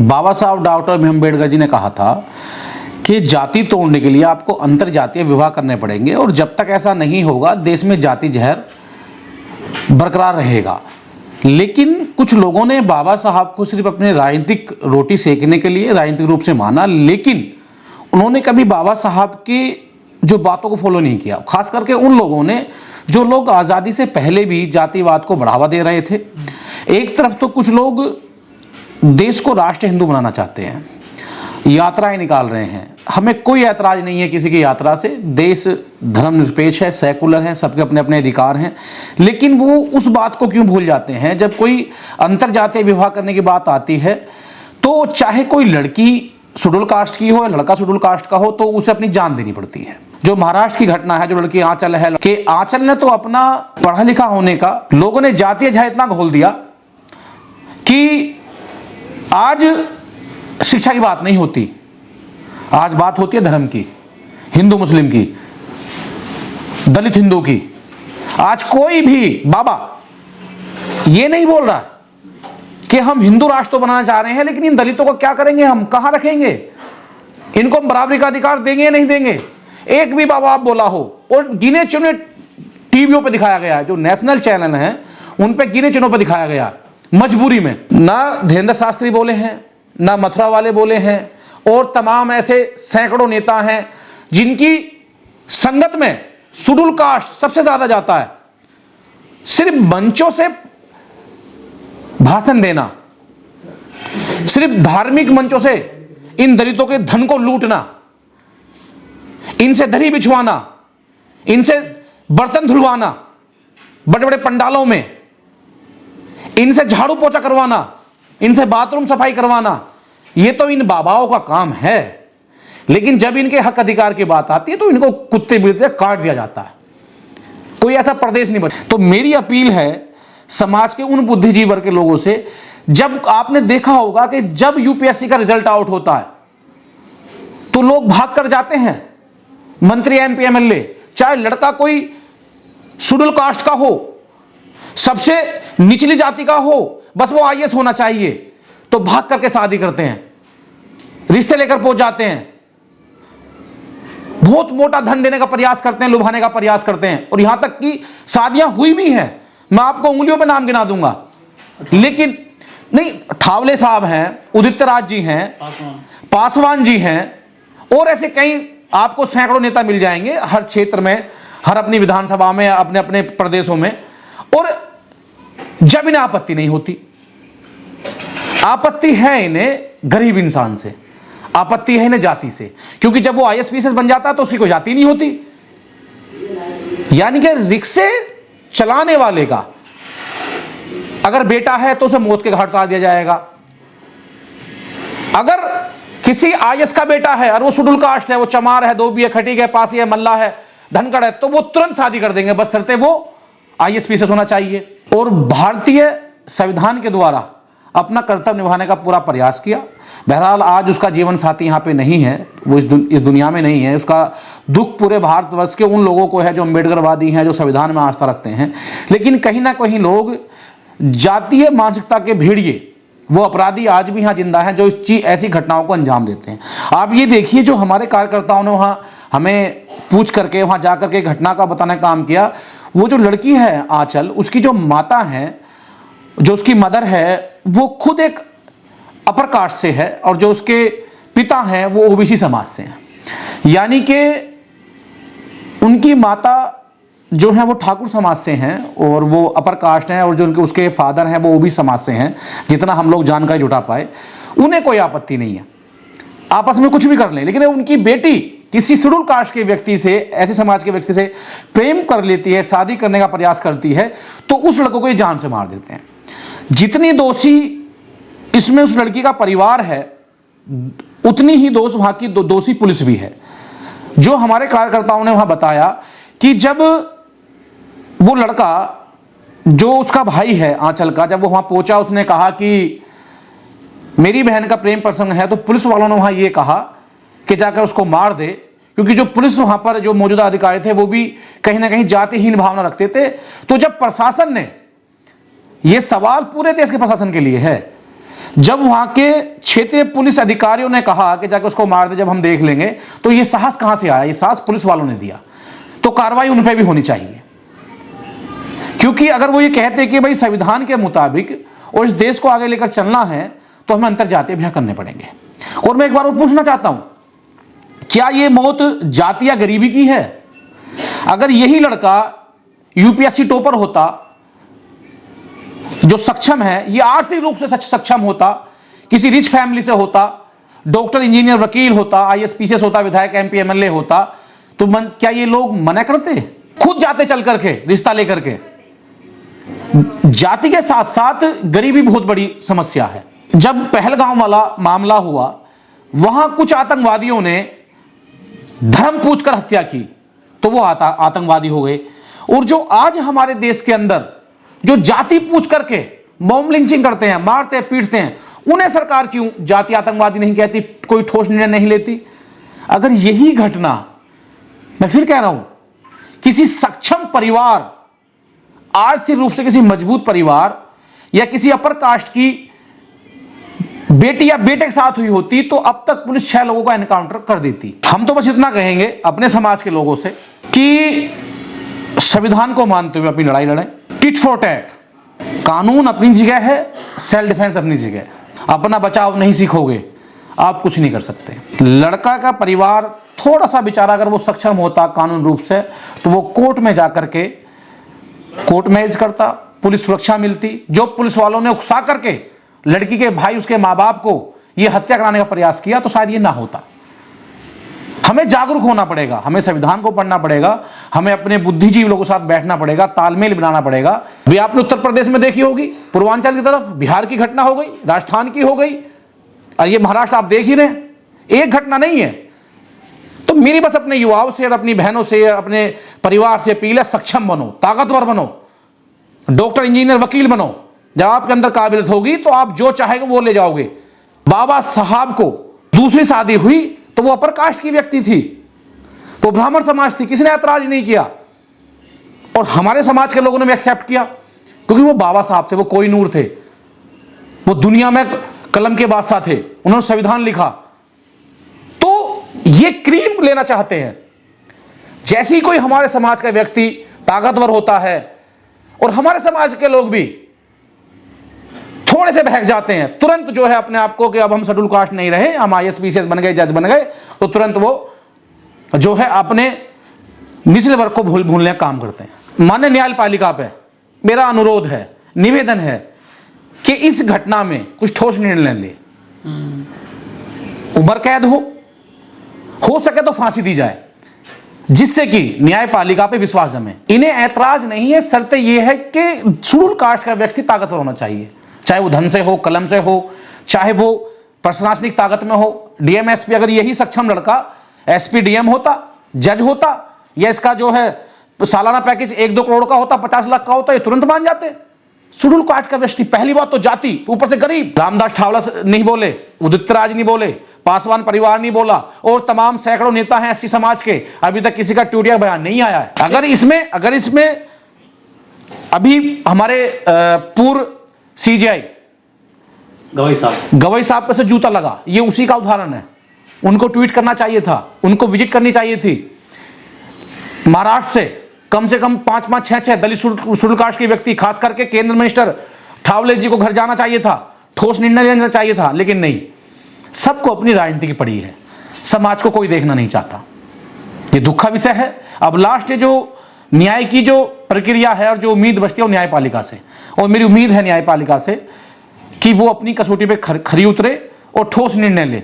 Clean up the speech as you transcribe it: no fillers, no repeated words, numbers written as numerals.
बाबा साहब डॉक्टर भीम अम्बेडकर जी ने कहा था कि जाति तोड़ने के लिए आपको अंतर जातीय विवाह करने पड़ेंगे और जब तक ऐसा नहीं होगा देश में जाति जहर बरकरार रहेगा। लेकिन कुछ लोगों ने बाबा साहब को सिर्फ अपने राजनीतिक रोटी सेकने के लिए राजनीतिक रूप से माना, लेकिन उन्होंने कभी बाबा साहब की जो बातों को फॉलो नहीं किया। खास करके उन लोगों ने जो लोग आज़ादी से पहले भी जातिवाद को बढ़ावा दे रहे थे। एक तरफ तो कुछ लोग देश को राष्ट्र हिंदू बनाना चाहते हैं, यात्राएं निकाल रहे हैं। हमें कोई ऐतराज नहीं है किसी की यात्रा से, देश धर्मनिरपेक्ष है, सेकुलर है, सबके अपने अपने अधिकार हैं। लेकिन वो उस बात को क्यों भूल जाते हैं जब कोई अंतरजातीय विवाह करने की बात आती है तो चाहे कोई लड़की शेड्यूल कास्ट की हो या लड़का शेड्यूल कास्ट का हो तो उसे अपनी जान देनी पड़ती है। जो महाराष्ट्र की घटना है, जो लड़की आंचल है, कि आंचल ने तो अपना पढ़ा लिखा होने का, लोगों ने जातीय जहर इतना घोल दिया कि आज शिक्षा की बात नहीं होती, आज बात होती है धर्म की, हिंदू मुस्लिम की, दलित हिंदू की। आज कोई भी बाबा ये नहीं बोल रहा कि हम हिंदू राष्ट्र तो बनाना चाह रहे हैं, लेकिन इन दलितों को क्या करेंगे, हम कहां रखेंगे, इनको हम बराबरी का अधिकार देंगे या नहीं देंगे। एक भी बाबा आप बोला हो, और गिने चुने टीवियों पे दिखाया गया है, जो नेशनल चैनल हैं उन पे गिने चुनों पे दिखाया गया, मजबूरी में। ना धीरेन्द्र शास्त्री बोले हैं, ना मथुरा वाले बोले हैं, और तमाम ऐसे सैकड़ों नेता हैं जिनकी संगत में शेड्यूल कास्ट सबसे ज्यादा जाता है। सिर्फ मंचों से भाषण देना, सिर्फ धार्मिक मंचों से इन दलितों के धन को लूटना, इनसे दही बिछवाना, इनसे बर्तन धुलवाना बड़े बड़े पंडालों में, इनसे झाड़ू पोछा करवाना, इनसे बाथरूम सफाई करवाना, ये तो इन बाबाओं का काम है। लेकिन जब इनके हक अधिकार की बात आती है तो इनको कुत्ते बिल्ली काट दिया जाता है। कोई ऐसा प्रदेश नहीं बचा। तो मेरी अपील है समाज के उन बुद्धिजीवी वर्ग के लोगों से, जब आपने देखा होगा कि जब यूपीएससी का रिजल्ट आउट होता है तो लोग भाग कर जाते हैं, मंत्री एमपी एमएलए, चाहे लड़का कोई शेड्यूल कास्ट का हो, सबसे निचली जाति का हो, बस वो आईएएस होना चाहिए, तो भाग करके शादी करते हैं, रिश्ते लेकर पहुंच जाते हैं, बहुत मोटा धन देने का प्रयास करते हैं, लुभाने का प्रयास करते हैं, और यहां तक कि शादियां हुई भी हैं। मैं आपको उंगलियों पे नाम गिना दूंगा। लेकिन नहीं, ठावले साहब हैं, उदित राज जी हैं, पासवान जी हैं, और ऐसे कई आपको सैकड़ों नेता मिल जाएंगे हर क्षेत्र में, हर अपनी विधानसभा में, अपने अपने प्रदेशों में। और जब इन्हें आपत्ति नहीं होती, आपत्ति है इन्हें गरीब इंसान से, आपत्ति है इन्हें जाति से, क्योंकि जब वो आईएएस बन जाता है तो उसकी कोई जाति नहीं होती। यानी कि रिक्शे चलाने वाले का अगर बेटा है तो उसे मौत के घाट उतार दिया जाएगा। अगर किसी आईएएस का बेटा है और वो शेड्यूल कास्ट है, वो चमार है, धोबी है, खटीक है, पासी है, मल्ला है, धनखड़ है, तो वो तुरंत शादी कर देंगे, बस शर्ते वो आईएएस होना चाहिए। और भारतीय संविधान के द्वारा अपना कर्तव्य निभाने का पूरा प्रयास किया। बहरहाल आज उसका जीवन साथी यहाँ पे नहीं है, वो इस दुनिया में नहीं है। उसका दुख पूरे भारतवर्ष के उन लोगों को है जो अम्बेडकरवादी हैं, जो संविधान में आस्था रखते हैं। लेकिन कहीं ना कहीं लोग जातीय मानसिकता के भेड़िए, वो अपराधी आज भी यहाँ जिंदा हैं जो ऐसी घटनाओं को अंजाम देते हैं। आप ये देखिए, जो हमारे कार्यकर्ताओं ने वहाँ हमें पूछ करके वहाँ जा करके घटना का बताने का काम किया, वो जो लड़की है आंचल, उसकी जो माता है, जो उसकी मदर है, वो खुद एक अपर कास्ट से है, और जो उसके पिता हैं वो ओबीसी समाज से हैं। यानी कि उनकी माता जो है वो ठाकुर समाज से हैं और वो अपर कास्ट हैं, और जो उनके उसके फादर हैं वो ओबीसी समाज से हैं, जितना हम लोग जानकारी जुटा पाए। उन्हें कोई आपत्ति नहीं है, आपस में कुछ भी कर लें। लेकिन उनकी बेटी किसी शेड्यूल कास्ट के व्यक्ति से, ऐसे समाज के व्यक्ति से प्रेम कर लेती है, शादी करने का प्रयास करती है, तो उस लड़कों को ये जान से मार देते हैं। जितनी दोषी इसमें उस लड़की का परिवार है, उतनी ही दोष वहां की दोषी पुलिस भी है। जो हमारे कार्यकर्ताओं ने वहां बताया कि जब वो लड़का, जो उसका भाई है आंचल का, जब वो वहां पहुंचा, उसने कहा कि मेरी बहन का प्रेम प्रसंग है, तो पुलिस वालों ने वहां ये कहा कि जाकर उसको मार दे, क्योंकि जो पुलिस वहां पर जो मौजूदा अधिकारी थे वो भी कहीं ना कहीं जातिहीन भावना रखते थे। तो जब प्रशासन ने, ये सवाल पूरे देश के प्रशासन के लिए है, जब वहां के क्षेत्रीय पुलिस अधिकारियों ने कहा कि जाके उसको मार दे, जब हम देख लेंगे, तो ये साहस कहां से आया? ये साहस पुलिस वालों ने दिया। तो कार्रवाई उन पर भी होनी चाहिए, क्योंकि अगर वो ये कहते कि भाई संविधान के मुताबिक और इस देश को आगे लेकर चलना है तो हमें अंतरजातीय विवाह करने पड़ेंगे। और मैं एक बार और पूछना चाहता हूं, क्या ये मौत जाति या गरीबी की है? अगर यही लड़का यूपीएससी टॉपर होता, जो सक्षम है, ये आर्थिक रूप से सक्षम होता, किसी रिच फैमिली से होता, डॉक्टर, इंजीनियर, वकील होता, आईएएस, पीसीएस होता, विधायक, एमपी, एमएलए होता, तो क्या ये लोग मना करते? खुद जाते चल करके रिश्ता लेकर के। जाति के साथ साथ गरीबी बहुत बड़ी समस्या है। जब पहलगांव वाला मामला हुआ, वहां कुछ आतंकवादियों ने धर्म पूछकर हत्या की, तो वो आतंकवादी हो गए। और जो आज हमारे देश के अंदर जो जाति पूछ करके मॉब लिंचिंग करते हैं, मारते हैं, पीटते हैं, उन्हें सरकार क्यों जाति आतंकवादी नहीं कहती, कोई ठोस निर्णय नहीं लेती? अगर यही घटना, मैं फिर कह रहा हूं, किसी सक्षम परिवार, आर्थिक रूप से किसी मजबूत परिवार या किसी अपर कास्ट की बेटी या बेटे के साथ हुई होती, तो अब तक पुलिस 6 लोगों का एनकाउंटर कर देती। हम तो बस इतना कहेंगे अपने समाज के लोगों से कि संविधान को मानते हुए अपनी लड़ाई लड़ें। टिट फॉर टैट, कानून अपनी जगह है, सेल्फ डिफेंस अपनी जगह है। अपना बचाव नहीं सीखोगे, आप कुछ नहीं कर सकते। लड़का का परिवार थोड़ा सा बेचारा अगर वो सक्षम होता कानून रूप से, तो वो कोर्ट में जाकर के कोर्ट मैरिज करता, पुलिस सुरक्षा मिलती। जो पुलिस वालों ने उकसा करके लड़की के भाई, उसके माँ बाप को ये हत्या कराने का प्रयास किया, तो शायद ये ना होता। हमें जागरूक होना पड़ेगा, हमें संविधान को पढ़ना पड़ेगा, हमें अपने बुद्धिजीवी लोगों के साथ बैठना पड़ेगा, तालमेल बनाना पड़ेगा। भी आपने उत्तर प्रदेश में देखी होगी, पूर्वांचल की तरफ बिहार की घटना हो गई, राजस्थान की हो गई, और ये महाराष्ट्र आप देख ही रहे हैं। एक घटना नहीं है। तो मेरी बस अपने युवाओं से और अपनी बहनों से, अपने परिवार से अपील है, सक्षम बनो, ताकतवर बनो, डॉक्टर, इंजीनियर, वकील बनो। जब आपके अंदर काबिलियत होगी तो आप जो चाहेंगे वो ले जाओगे। बाबा साहब को दूसरी शादी हुई तो वो अपर कास्ट की व्यक्ति थी, वो ब्राह्मण समाज थी, किसी ने ऐतराज नहीं किया, और हमारे समाज के लोगों ने भी एक्सेप्ट किया, क्योंकि वो बाबा साहब थे, वो कोई नूर थे, वो दुनिया में कलम के बादशाह थे, उन्होंने संविधान लिखा। तो ये क्रीम लेना चाहते हैं। जैसे ही कोई हमारे समाज का व्यक्ति ताकतवर होता है और हमारे समाज के लोग भी थोड़े से बहक जाते हैं, तुरंत जो है अपने आप को कि अब हम शेड्यूल कास्ट नहीं रहे, हम आईएएस, पीसीएस बन गए, जज बन गए, तो तुरंत वो जो है अपने निचले वर्ग को भूलने का काम करते हैं। माननीय न्यायपालिका पे मेरा अनुरोध है, निवेदन है कि इस घटना में कुछ ठोस निर्णय ले। उम्र कैद हो सके तो फांसी दी जाए, जिससे कि न्यायपालिका पे विश्वास जमे। इन्हें ऐतराज नहीं है, शर्त यह है कि शेड्यूल कास्ट का व्यक्ति ताकतवर होना चाहिए, चाहे वो धन से हो, कलम से हो, चाहे वो प्रशासनिक ताकत में हो। डीएम, एसपी, अगर यही सक्षम लड़का एसपी, डीएम होता, जज होता, या इसका जो है सालाना पैकेज 1-2 करोड़ का होता, 50 लाख का होता, ये तुरंत मान जाते। शेड्यूल कास्ट का व्यक्ति, पहली बात तो जाति, ऊपर से गरीब। रामदास ठावला नहीं बोले, उदित राज नहीं बोले, पासवान परिवार नहीं बोला, और तमाम सैकड़ों नेता हैं एससी समाज के, अभी तक किसी का टूटिया बयान नहीं आया है। अगर इसमें अभी हमारे पूर्व सीजीआई गवई साहब पे से जूता लगा, ये उसी का उदाहरण है। उनको ट्वीट करना चाहिए था, उनको विजिट करनी चाहिए थी। महाराष्ट्र से कम 5-5, 6-6 दलित शेड्यूल कास्ट के व्यक्ति, खास करके केंद्र मिनिस्टर ठावले जी को घर जाना चाहिए था, ठोस निर्णय लेना चाहिए था, लेकिन नहीं। सबको अपनी राजनीति की पड़ी है, समाज को कोई देखना नहीं चाहता। ये दुख का विषय है। अब लास्ट जो न्याय की जो प्रक्रिया है और जो उम्मीद बचती है वो न्यायपालिका से, और मेरी उम्मीद है न्यायपालिका से कि वो अपनी कसौटी पे खरी उतरे और ठोस निर्णय ले।